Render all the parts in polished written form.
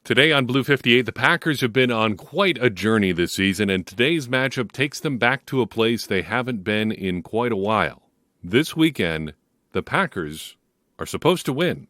Today on Blue 58, the Packers have been on quite a journey this season, and today's matchup takes them back to a place they haven't been in quite a while. This weekend, the Packers are supposed to win.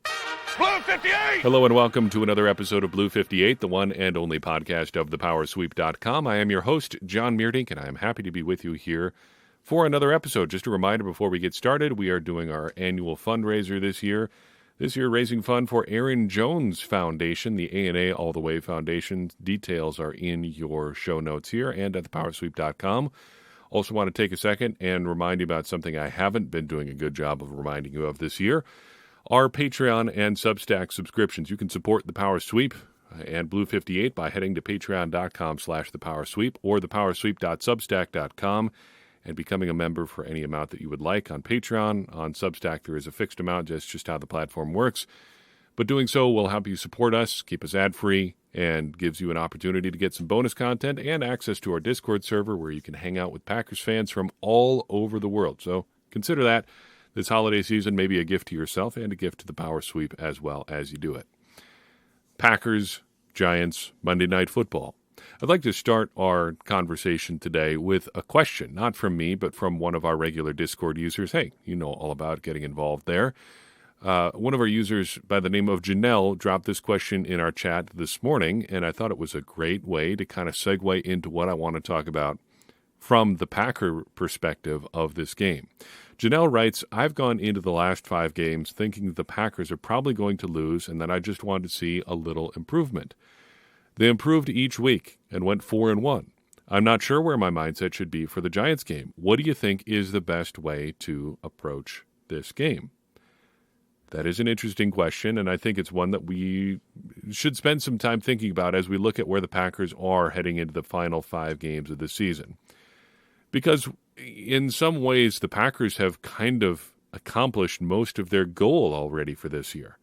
Blue 58! Hello and welcome to another episode of Blue 58, the one and only podcast of thepowersweep.com. I am your host, John Meerdink, and I am happy to be with you here for another episode. Just a reminder before we get started, we are doing our annual fundraiser this year. This year, raising fund for Aaron Jones Foundation, the A&A All the Way Foundation. Details are in your show notes here and at thepowersweep.com. Also want to take a second and remind you about something I haven't been doing a good job of reminding you of this year. Our Patreon and Substack subscriptions. You can support the Power Sweep and Blue 58 by heading to patreon.com/thepowersweep or thepowersweep.substack.com and becoming a member for any amount that you would like. On Patreon, on Substack, there is a fixed amount. That's just how the platform works. But doing so will help you support us, keep us ad-free, and gives you an opportunity to get some bonus content and access to our Discord server where you can hang out with Packers fans from all over the world. So consider that this holiday season maybe a gift to yourself and a gift to the Power Sweep as well as you do it. Packers, Giants, Monday Night Football. I'd like to start our conversation today with a question, not from me, but from one of our regular Discord users. Hey, you know all about getting involved there. One of our users by the name of Janelle dropped this question in our chat this morning, and I thought it was a great way to kind of segue into what I want to talk about from the Packer perspective of this game. Janelle writes, I've gone into the last 5 games thinking that the Packers are probably going to lose and that I just wanted to see a little improvement. They improved each week and went 4-1. I'm not sure where my mindset should be for the Giants game. What do you think is the best way to approach this game? That is an interesting question, and I think it's one that we should spend some time thinking about as we look at where the Packers are heading into the final 5 games of the season. Because in some ways, the Packers have kind of accomplished most of their goal already for this year.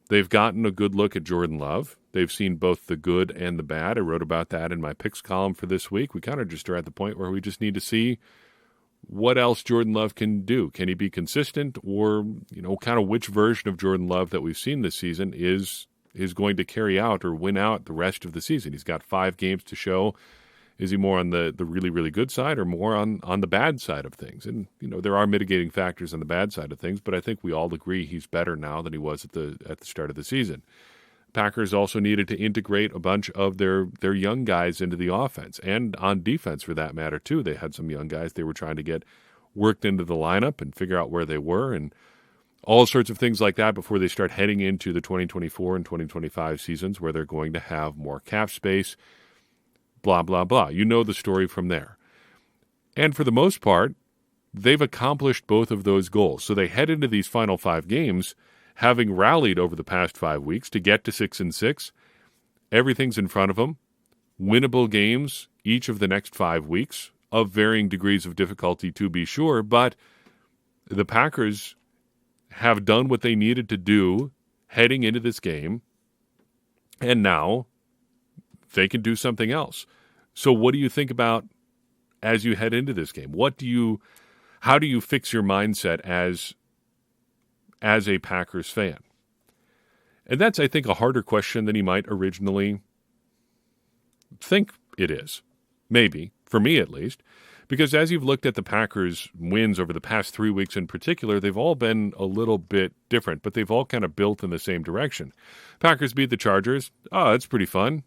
They've gotten a good look at Jordan Love. They've seen both the good and the bad. I wrote about that in my picks column for this week. We kind of just are at the point where we just need to see what else Jordan Love can do. Can he be consistent, or, kind of which version of Jordan Love that we've seen this season is going to carry out or win out the rest of the season? He's got 5 games to show. Is he more on the really, really good side or more on the bad side of things? And, there are mitigating factors on the bad side of things, but I think we all agree he's better now than he was at the start of the season. Packers also needed to integrate a bunch of their young guys into the offense, and on defense for that matter, too. They had some young guys they were trying to get worked into the lineup and figure out where they were and all sorts of things like that before they start heading into the 2024 and 2025 seasons where they're going to have more cap space, blah, blah, blah. You know the story from there. And for the most part, they've accomplished both of those goals. So they head into these final 5 games having rallied over the past 5 weeks to get to 6-6. Everything's in front of them. Winnable games each of the next 5 weeks of varying degrees of difficulty, to be sure, but the Packers have done what they needed to do heading into this game, and now they can do something else. So what do you think about as you head into this game? How do you fix your mindset as a Packers fan? And that's, I think, a harder question than you might originally think it is. Maybe, for me at least. Because as you've looked at the Packers' wins over the past 3 weeks in particular, they've all been a little bit different, but they've all kind of built in the same direction. Packers beat the Chargers. Oh, that's pretty fun.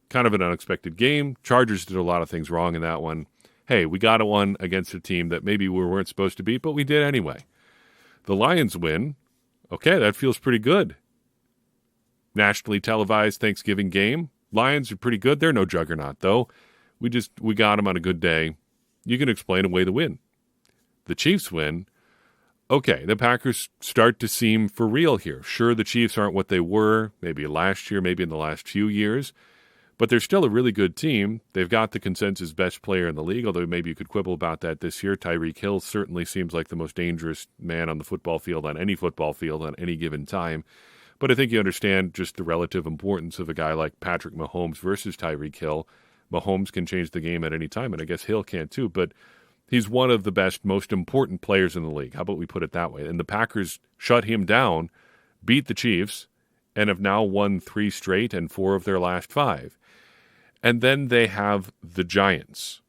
Kind of an unexpected game. Chargers did a lot of things wrong in that one. Hey, we got one against a team that maybe we weren't supposed to beat, but we did anyway. The Lions win. Okay, that feels pretty good. Nationally televised Thanksgiving game. Lions are pretty good. They're no juggernaut, though. We got them on a good day. You can explain away the win. The Chiefs win. Okay, the Packers start to seem for real here. Sure, the Chiefs aren't what they were maybe last year, maybe in the last few years, but they're still a really good team. They've got the consensus best player in the league, although maybe you could quibble about that this year. Tyreek Hill certainly seems like the most dangerous man on the football field, on any football field, on any given time. But I think you understand just the relative importance of a guy like Patrick Mahomes versus Tyreek Hill. Mahomes can change the game at any time, and I guess Hill can too, but he's one of the best, most important players in the league. How about we put it that way? And the Packers shut him down, beat the Chiefs, and have now won 3 straight and 4 of their last 5. And then they have the Giants.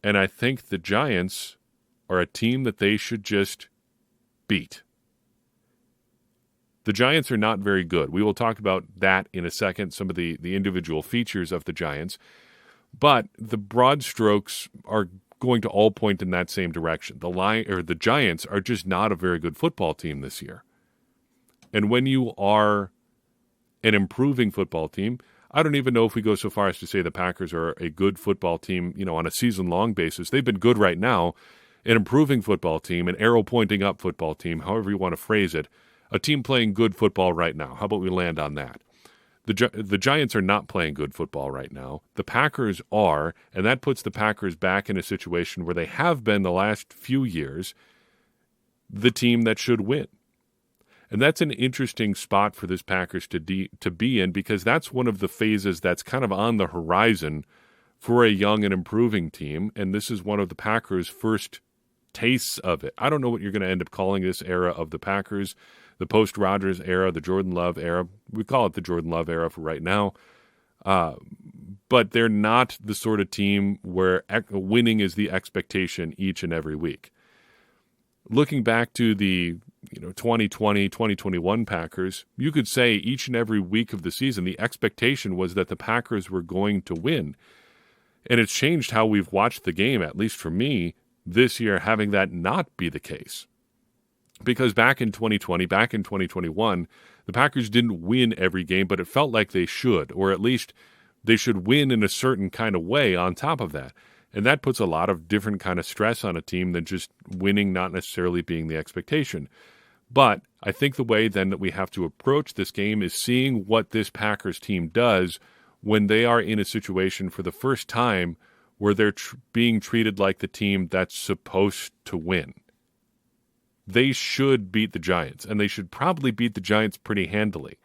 And I think the Giants are a team that they should just beat. The Giants are not very good. We will talk about that in a second, some of the individual features of the Giants. But the broad strokes are going to all point in that same direction. The Giants are just not a very good football team this year. And when you are an improving football team, I don't even know if we go so far as to say the Packers are a good football team, on a season-long basis. They've been good right now, an improving football team, an arrow-pointing-up football team, however you want to phrase it, a team playing good football right now. How about we land on that? The Giants are not playing good football right now. The Packers are, and that puts the Packers back in a situation where they have been the last few years the team that should win. And that's an interesting spot for this Packers to be in, because that's one of the phases that's kind of on the horizon for a young and improving team, and this is one of the Packers' first tastes of it. I don't know what you're going to end up calling this era of the Packers, the post-Rodgers era, the Jordan Love era. We call it the Jordan Love era for right now. But they're not the sort of team where winning is the expectation each and every week. Looking back to the 2020, 2021 Packers, you could say each and every week of the season, the expectation was that the Packers were going to win. And it's changed how we've watched the game, at least for me, this year, having that not be the case. Because back in 2020, back in 2021, the Packers didn't win every game, but it felt like they should, or at least they should win in a certain kind of way on top of that. And that puts a lot of different kind of stress on a team than just winning not necessarily being the expectation. But I think the way then that we have to approach this game is seeing what this Packers team does when they are in a situation for the first time where they're being treated like the team that's supposed to win. They should beat the Giants, and they should probably beat the Giants pretty handily,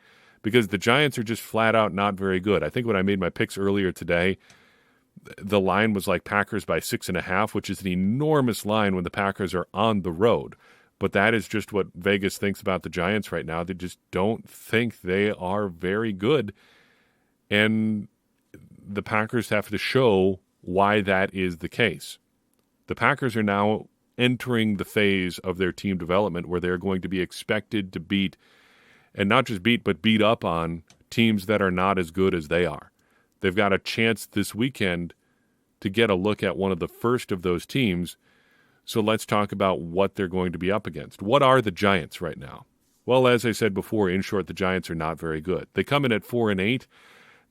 because the Giants are just flat out not very good. I think when I made my picks earlier today, the line was like Packers by 6.5, which is an enormous line when the Packers are on the road. But that is just what Vegas thinks about the Giants right now. They just don't think they are very good. And the Packers have to show why that is the case. The Packers are now entering the phase of their team development where they're going to be expected to beat, and not just beat, but beat up on teams that are not as good as they are. They've got a chance this weekend to get a look at one of the first of those teams. So let's talk about what they're going to be up against. What are the Giants right now? Well, as I said before, in short, the Giants are not very good. They come in at 4-8.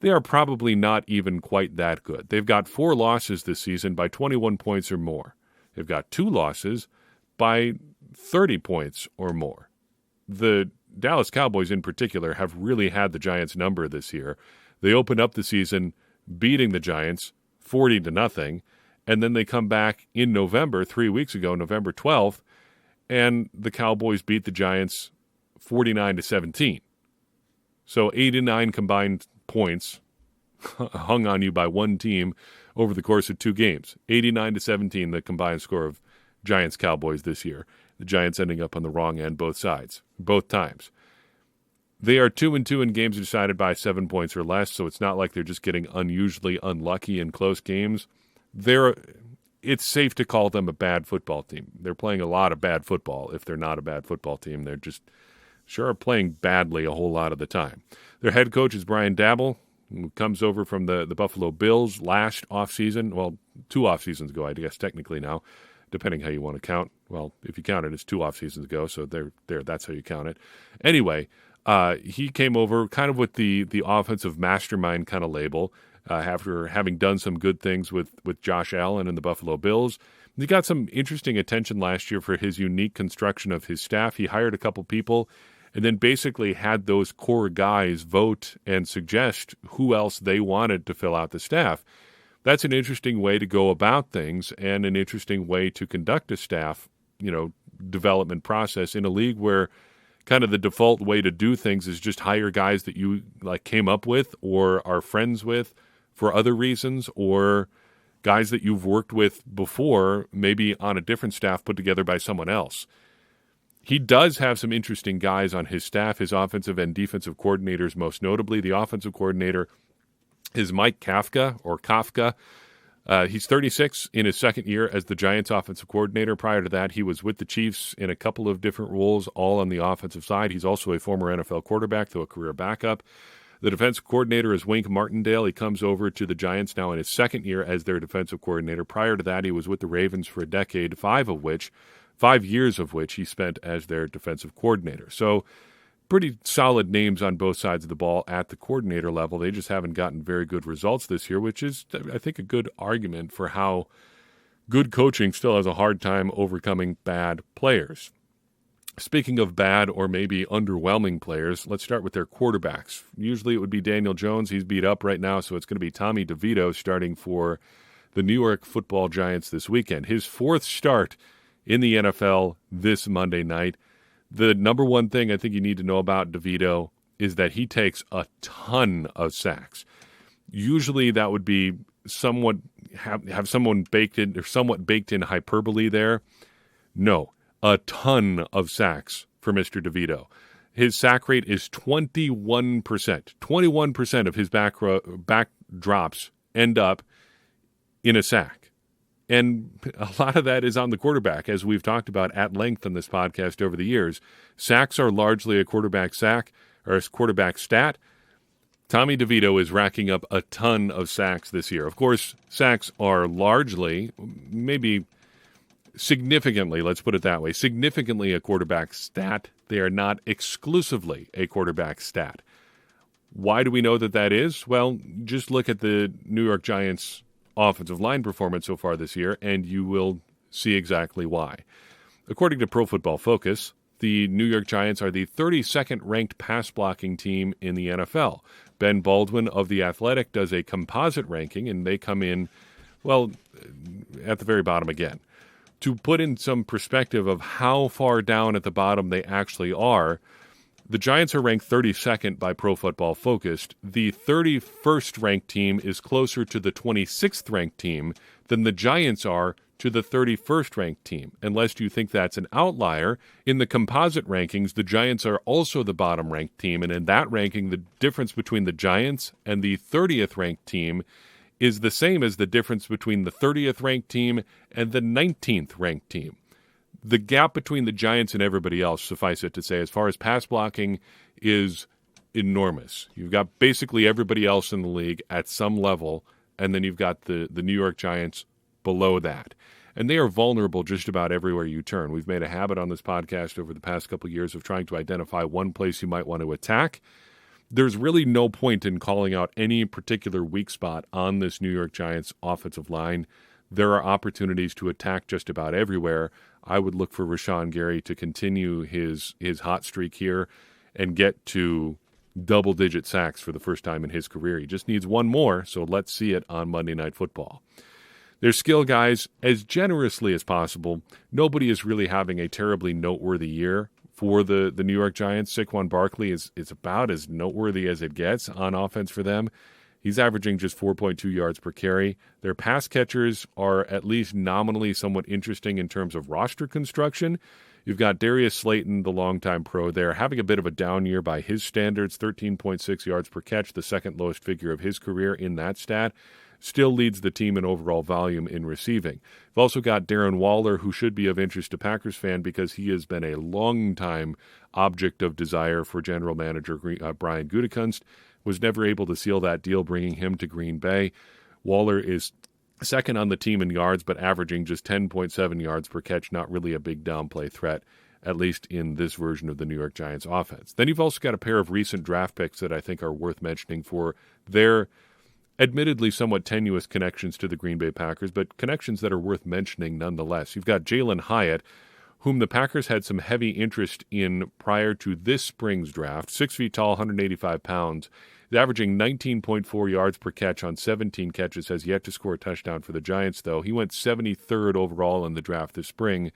They are probably not even quite that good. They've got 4 losses this season by 21 points or more. They've got 2 losses by 30 points or more. The Dallas Cowboys in particular have really had the Giants' number this year. They opened up the season beating the Giants 40-0, and then they come back in November, 3 weeks ago, November 12th, and the Cowboys beat the Giants 49-17. So 89 combined points hung on you by one team over the course of 2 games. 89-17, the combined score of Giants-Cowboys this year. The Giants ending up on the wrong end both times. They are 2-2 in games decided by 7 points or less, so it's not like they're just getting unusually unlucky in close games. It's safe to call them a bad football team. They're playing a lot of bad football. If they're not a bad football team, they're just sure are playing badly a whole lot of the time. Their head coach is Brian Daboll, who comes over from the Buffalo Bills last offseason. Well, 2 offseasons ago, I guess, technically now, depending how you want to count. Well, if you count it, it's 2 offseasons ago, so that's how you count it. Anyway, he came over kind of with the offensive mastermind kind of label after having done some good things with Josh Allen and the Buffalo Bills. He got some interesting attention last year for his unique construction of his staff. He hired a couple people and then basically had those core guys vote and suggest who else they wanted to fill out the staff. That's an interesting way to go about things and an interesting way to conduct a staff, development process in a league where kind of the default way to do things is just hire guys that you came up with or are friends with for other reasons, or guys that you've worked with before, maybe on a different staff put together by someone else. He does have some interesting guys on his staff, his offensive and defensive coordinators most notably. The offensive coordinator is Mike Kafka. He's 36 in his second year as the Giants offensive coordinator. Prior to that, he was with the Chiefs in a couple of different roles, all on the offensive side. He's also a former NFL quarterback, though a career backup. The defensive coordinator is Wink Martindale. He comes over to the Giants now in his second year as their defensive coordinator. Prior to that, he was with the Ravens for a decade, 5 years of which he spent as their defensive coordinator. So pretty solid names on both sides of the ball at the coordinator level. They just haven't gotten very good results this year, which is, I think, a good argument for how good coaching still has a hard time overcoming bad players. Speaking of bad or maybe underwhelming players, let's start with their quarterbacks. Usually it would be Daniel Jones. He's beat up right now, so it's going to be Tommy DeVito starting for the New York Football Giants this weekend. His 4th start in the NFL this Monday night. The number one thing I think you need to know about DeVito is that he takes a ton of sacks. Usually that would be somewhat have someone baked in or somewhat baked in hyperbole there. No, a ton of sacks for Mr. DeVito. His sack rate is 21%. 21% of his back drops end up in a sack. And a lot of that is on the quarterback, as we've talked about at length on this podcast over the years. Sacks are largely a quarterback sack or a quarterback stat. Tommy DeVito is racking up a ton of sacks this year. Of course, sacks are largely, maybe significantly, let's put it that way, significantly a quarterback stat. They are not exclusively a quarterback stat. Why do we know that is? Well, just look at the New York Giants' offensive line performance so far this year, and you will see exactly why. According to Pro Football Focus, the New York Giants are the 32nd ranked pass blocking team in the NFL. Ben Baldwin of The Athletic does a composite ranking, and they come in, well, at the very bottom again. To put in some perspective of how far down at the bottom they actually are, the Giants are ranked 32nd by Pro Football Focus. The 31st ranked team is closer to the 26th ranked team than the Giants are to the 31st ranked team. Unless you think that's an outlier, in the composite rankings, the Giants are also the bottom ranked team. And in that ranking, the difference between the Giants and the 30th ranked team is the same as the difference between the 30th ranked team and the 19th ranked team. The gap between the Giants and everybody else, suffice it to say, as far as pass blocking, is enormous. You've got basically everybody else in the league at some level, and then you've got the New York Giants below that. And they are vulnerable just about everywhere you turn. We've made a habit on this podcast over the past couple of years of trying to identify one place you might want to attack. There's really no point in calling out any particular weak spot on this New York Giants offensive line. There are opportunities to attack just about everywhere. I would look for Rashawn Gary to continue his hot streak here and get to double-digit sacks for the first time in his career. He just needs one more, so let's see it on Monday Night Football. Their skill guys, as generously as possible. Nobody is really having a terribly noteworthy year for the New York Giants. Saquon Barkley is about as noteworthy as it gets on offense for them. He's averaging just 4.2 yards per carry. Their pass catchers are at least nominally somewhat interesting in terms of roster construction. You've got Darius Slayton, the longtime pro there, having a bit of a down year by his standards, 13.6 yards per catch, the second lowest figure of his career in that stat. Still leads the team in overall volume in receiving. We've also got Darren Waller, who should be of interest to Packers fan because he has been a long-time object of desire for general manager Brian Gutekunst. Was never able to seal that deal, bringing him to Green Bay. Waller is second on the team in yards, but averaging just 10.7 yards per catch, not really a big downplay threat, at least in this version of the New York Giants offense. Then you've also got a pair of recent draft picks that I think are worth mentioning for their admittedly somewhat tenuous connections to the Green Bay Packers, but connections that are worth mentioning nonetheless. You've got Jalen Hyatt, whom the Packers had some heavy interest in prior to this spring's draft. 6 feet tall, 185 pounds. He's averaging 19.4 yards per catch on 17 catches, has yet to score a touchdown for the Giants, though. He went 73rd overall in the draft this spring,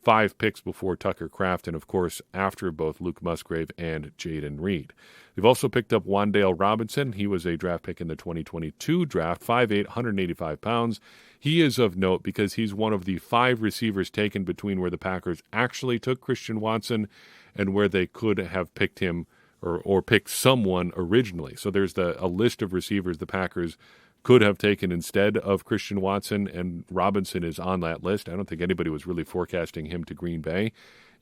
5 picks before Tucker Kraft, and of course after both Luke Musgrave and Jaden Reed. They've also picked up Wan'Dale Robinson. He was a draft pick in the 2022 draft, 5'8", 185 pounds. He is of note because he's one of the 5 receivers taken between where the Packers actually took Christian Watson and where they could have picked him or picked someone originally. So there's a list of receivers the Packers could have taken instead of Christian Watson, and Robinson is on that list. I don't think anybody was really forecasting him to Green Bay,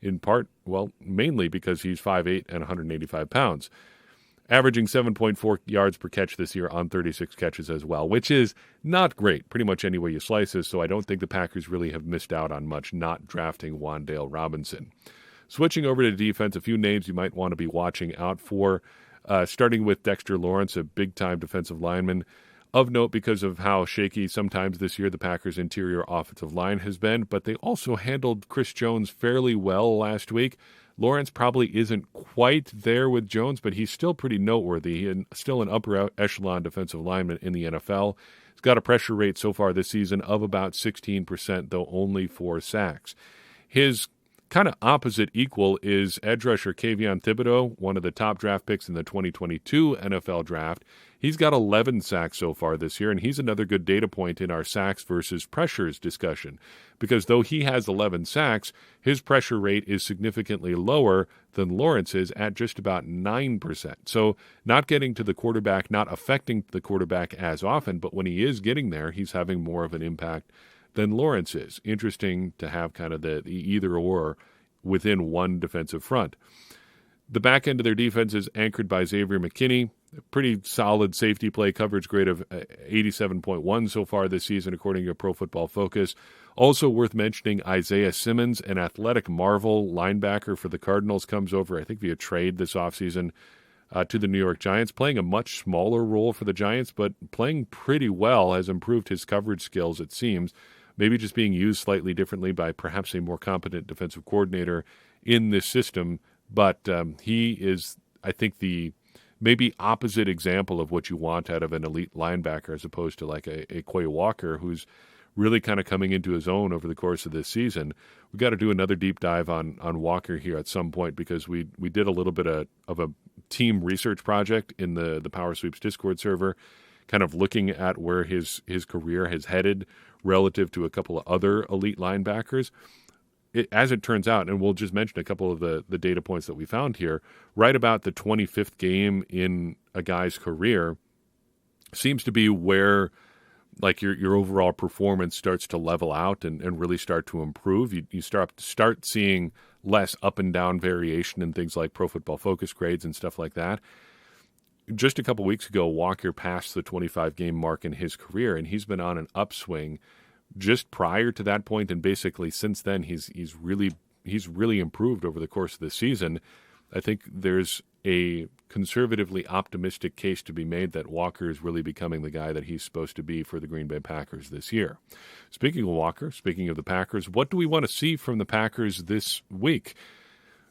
in part, well, mainly because he's 5'8" and 185 pounds. Averaging 7.4 yards per catch this year on 36 catches as well, which is not great, pretty much any way you slice it, so I don't think the Packers really have missed out on much not drafting Wan'Dale Robinson. Switching over to defense, a few names you might want to be watching out for, starting with Dexter Lawrence, a big-time defensive lineman. Of note because of how shaky sometimes this year the Packers' interior offensive line has been, but they also handled Chris Jones fairly well last week. Lawrence probably isn't quite there with Jones, but he's still pretty noteworthy and still an upper echelon defensive lineman in the NFL. He's got a pressure rate so far this season of about 16%, though only 4 sacks. His kind of opposite equal is edge rusher Kayvon Thibodeau, one of the top draft picks in the 2022 NFL draft. He's got 11 sacks so far this year, and he's another good data point in our sacks versus pressures discussion, because though he has 11 sacks, his pressure rate is significantly lower than Lawrence's at just about 9%. So not getting to the quarterback, not affecting the quarterback as often, but when he is getting there, he's having more of an impact than Lawrence is. Interesting to have kind of the either or within one defensive front. The back end of their defense is anchored by Xavier McKinney, a pretty solid safety play coverage grade of 87.1 so far this season, according to Pro Football Focus. Also worth mentioning, Isaiah Simmons, an athletic marvel linebacker for the Cardinals, comes over, I think, via trade this offseason to the New York Giants, playing a much smaller role for the Giants, but playing pretty well, has improved his coverage skills, it seems. Maybe just being used slightly differently by perhaps a more competent defensive coordinator in this system. But he is, I think, the maybe opposite example of what you want out of an elite linebacker as opposed to like a Quay Walker, who's really kind of coming into his own over the course of this season. We've got to do another deep dive on Walker here at some point, because we did a little bit of a team research project in the Power Sweeps Discord server, kind of looking at where his career has headed relative to a couple of other elite linebackers. As it turns out, and we'll just mention a couple of the data points that we found here, right about the 25th game in a guy's career seems to be where like your overall performance starts to level out and really start to improve. You start seeing less up and down variation in things like Pro Football Focus grades and stuff like that. Just a couple weeks ago, Walker passed the 25-game mark in his career, and he's been on an upswing just prior to that point, and basically since then he's really improved over the course of the season. I think there's a conservatively optimistic case to be made that Walker is really becoming the guy that he's supposed to be for the Green Bay Packers this year. Speaking of Walker, speaking of the Packers, what do we want to see from the Packers this week?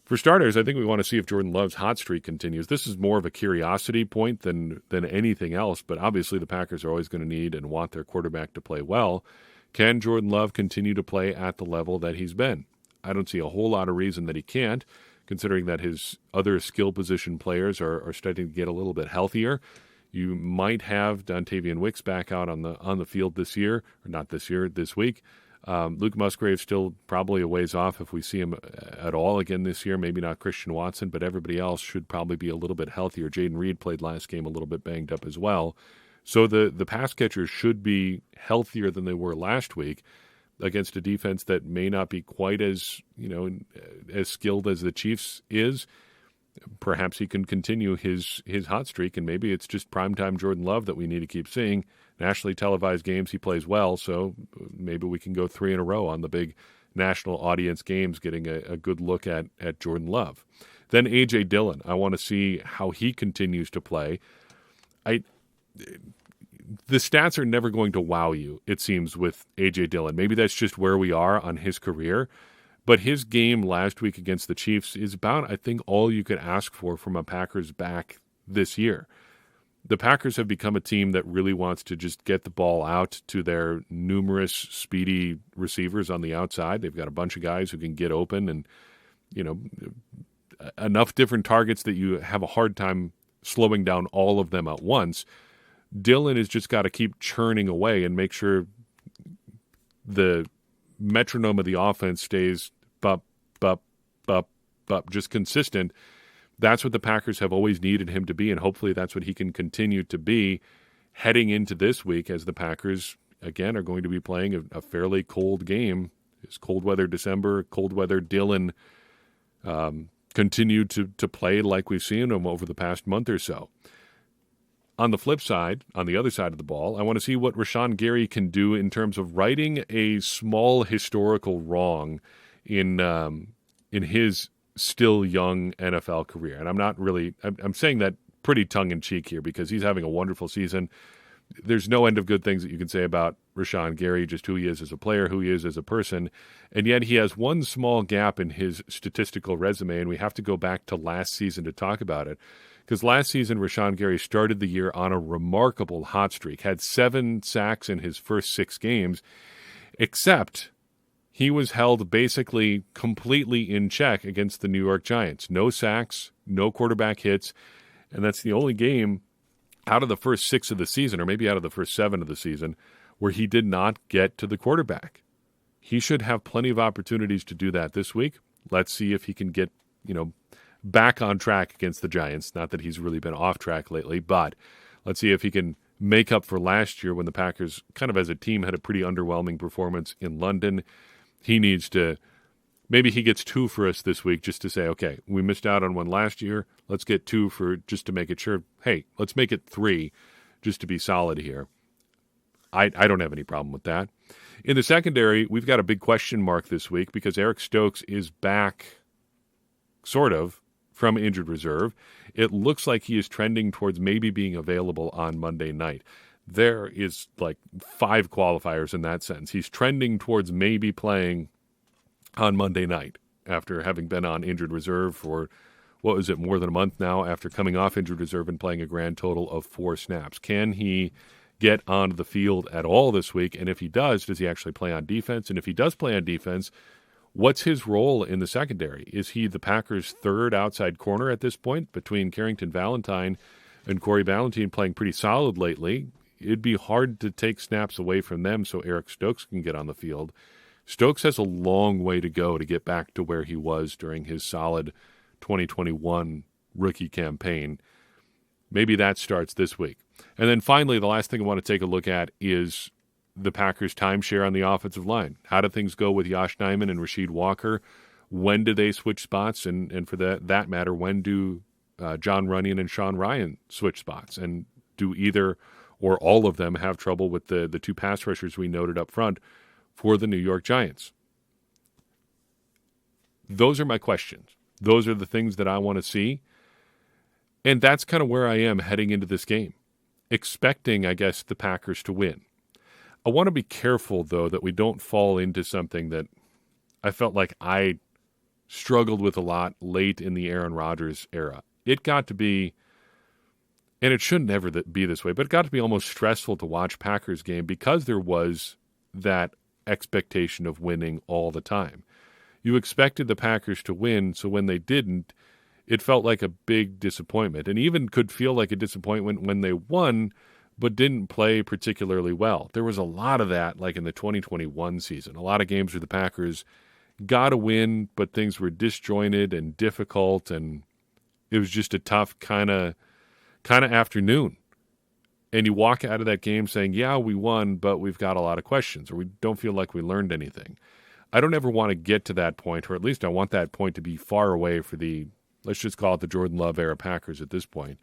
For starters, I think we want to see if Jordan Love's hot streak continues. This is more of a curiosity point than anything else, but obviously the Packers are always going to need and want their quarterback to play well. Can Jordan Love continue to play at the level that he's been? I don't see a whole lot of reason that he can't, considering that his other skill position players are starting to get a little bit healthier. You might have Dontavian Wicks back out on the field this year, or not this year, this week. Luke Musgrave still probably a ways off if we see him at all again this year. Maybe not Christian Watson, but everybody else should probably be a little bit healthier. Jaden Reed played last game a little bit banged up as well. So the pass catchers should be healthier than they were last week against a defense that may not be quite as skilled as the Chiefs is. Perhaps he can continue his hot streak, and maybe it's just primetime Jordan Love that we need to keep seeing. Nationally televised games, he plays well, so maybe we can go 3 in a row on the big national audience games, getting a good look at Jordan Love. Then A.J. Dillon. I want to see how he continues to play. The stats are never going to wow you, it seems, with A.J. Dillon. Maybe that's just where we are on his career. But his game last week against the Chiefs is about, I think, all you could ask for from a Packers back this year. the Packers have become a team that really wants to just get the ball out to their numerous speedy receivers on the outside. They've got a bunch of guys who can get open and, enough different targets that you have a hard time slowing down all of them at once. Dillon has just got to keep churning away and make sure the metronome of the offense stays bup, bup, bup, bup, just consistent. That's what the Packers have always needed him to be, and hopefully that's what he can continue to be heading into this week as the Packers, again, are going to be playing a fairly cold game. It's cold weather December, cold weather Dillon continue to play like we've seen him over the past month or so. On the flip side, on the other side of the ball, I want to see what Rashawn Gary can do in terms of righting a small historical wrong in his still young NFL career. And I'm saying that pretty tongue-in-cheek here because he's having a wonderful season. There's no end of good things that you can say about Rashawn Gary, just who he is as a player, who he is as a person. And yet he has one small gap in his statistical resume, and we have to go back to last season to talk about it. Because last season, Rashawn Gary started the year on a remarkable hot streak, had 7 sacks in his first 6 games, except he was held basically completely in check against the New York Giants. No sacks, no quarterback hits, and that's the only game out of the first 6 of the season, or maybe out of the first 7 of the season, where he did not get to the quarterback. He should have plenty of opportunities to do that this week. Let's see if he can get, back on track against the Giants. Not that he's really been off track lately, but let's see if he can make up for last year when the Packers, kind of as a team, had a pretty underwhelming performance in London. He needs to, maybe he gets 2 for us this week just to say, okay, we missed out on one last year. Let's get 2 just to make it sure. Hey, let's make it 3 just to be solid here. I don't have any problem with that. In the secondary, we've got a big question mark this week because Eric Stokes is back, sort of, from injured reserve. It looks like he is trending towards maybe being available on Monday night. There is like 5 qualifiers in that sense. He's trending towards maybe playing on Monday night after having been on injured reserve for, more than a month now, after coming off injured reserve and playing a grand total of 4 snaps. Can he get onto the field at all this week? And if he does he actually play on defense? And if he does play on defense, what's his role in the secondary? Is he the Packers' 3rd outside corner at this point between Carrington Valentine and Corey Ballentine playing pretty solid lately? It'd be hard to take snaps away from them so Eric Stokes can get on the field. Stokes has a long way to go to get back to where he was during his solid 2021 rookie campaign. Maybe that starts this week. And then finally, the last thing I want to take a look at is the Packers' timeshare on the offensive line. How do things go with Yosh Nijman and Rasheed Walker? When do they switch spots? And for that matter, when do John Runyan and Sean Ryan switch spots? And do either or all of them have trouble with the 2 pass rushers we noted up front for the New York Giants? Those are my questions. Those are the things that I want to see. And that's kind of where I am heading into this game, expecting, I guess, the Packers to win. I want to be careful, though, that we don't fall into something that I felt like I struggled with a lot late in the Aaron Rodgers era. It got to be, and it should never be this way, but it got to be almost stressful to watch Packers game because there was that expectation of winning all the time. You expected the Packers to win, so when they didn't, it felt like a big disappointment, and even could feel like a disappointment when they won but didn't play particularly well. There was a lot of that, like in the 2021 season. A lot of games where the Packers got a win, but things were disjointed and difficult, and it was just a tough kind of afternoon. And you walk out of that game saying, yeah, we won, but we've got a lot of questions, or we don't feel like we learned anything. I don't ever want to get to that point, or at least I want that point to be far away for the, let's just call it the Jordan Love era Packers at this point.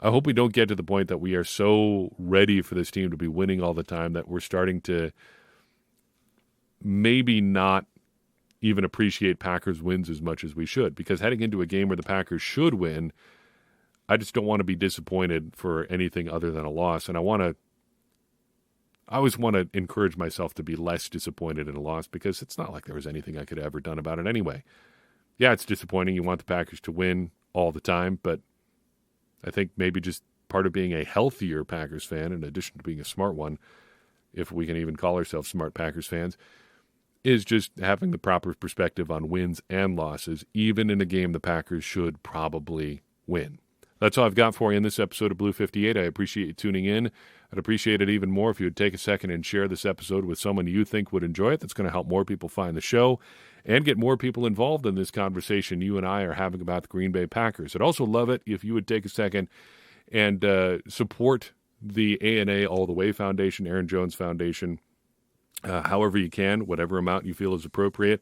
I hope we don't get to the point that we are so ready for this team to be winning all the time that we're starting to maybe not even appreciate Packers wins as much as we should. Because heading into a game where the Packers should win, I just don't want to be disappointed for anything other than a loss. And I always want to encourage myself to be less disappointed in a loss because it's not like there was anything I could have ever done about it anyway. Yeah, it's disappointing. You want the Packers to win all the time, but I think maybe just part of being a healthier Packers fan, in addition to being a smart one, if we can even call ourselves smart Packers fans, is just having the proper perspective on wins and losses, even in a game the Packers should probably win. That's all I've got for you in this episode of Blue 58. I appreciate you tuning in. I'd appreciate it even more if you would take a second and share this episode with someone you think would enjoy it. That's going to help more people find the show and get more people involved in this conversation you and I are having about the Green Bay Packers. I'd also love it if you would take a second and support the A&A All the Way Foundation, Aaron Jones Foundation, however you can, whatever amount you feel is appropriate.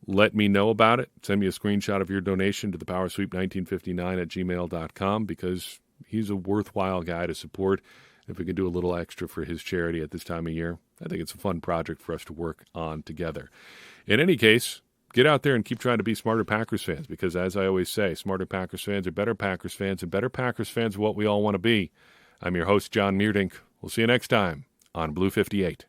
Let me know about it. Send me a screenshot of your donation to thepowersweep1959@gmail.com, because he's a worthwhile guy to support. If we can do a little extra for his charity at this time of year, I think it's a fun project for us to work on together. In any case, get out there and keep trying to be smarter Packers fans, because as I always say, smarter Packers fans are better Packers fans, and better Packers fans are what we all want to be. I'm your host, John Meerdink. We'll see you next time on Blue 58.